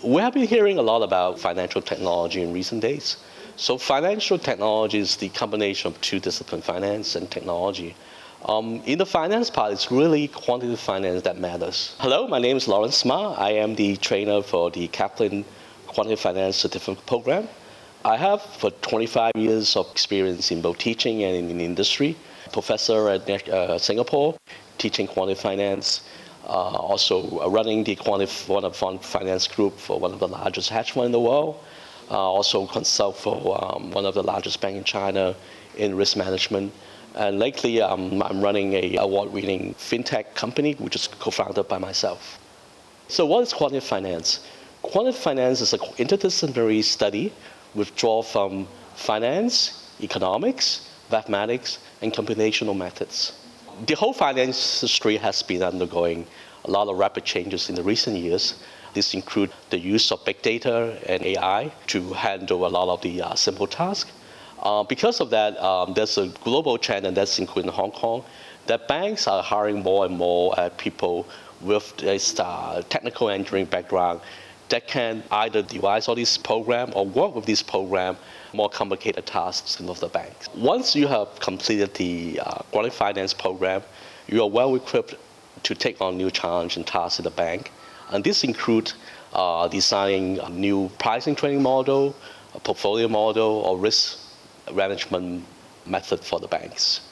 We have been hearing a lot about financial technology in recent days. So financial technology is the combination of two disciplines, finance and technology. In the finance part, it's really quantitative finance that matters. Hello, my name is Lawrence Ma. I am the trainer for the Kaplan Quantitative Finance Certificate Program. I have for 25 years of experience in both teaching and in the industry. Professor at Singapore, teaching quantitative finance. Also running the quantitative fund finance group for one of the largest hedge funds in the world. Also consult for one of the largest banks in China in risk management. And lately, I'm running a award-winning FinTech company, which is co-founded by myself. So what is quantitative finance? Quantitative finance is an interdisciplinary study withdraw from finance, economics, mathematics, and computational methods. The whole finance industry has been undergoing a lot of rapid changes in the recent years. This includes the use of big data and AI to handle a lot of the simple tasks. Because of that, there's a global trend, and that's including Hong Kong, that banks are hiring more and more people with this technical engineering background that can either devise all these programs or work with this program more complicated tasks of the banks. Once you have completed the quantitative finance program, you are well equipped to take on new challenge and tasks in the bank. And this includes designing a new pricing training model, a portfolio model, or risk management method for the banks.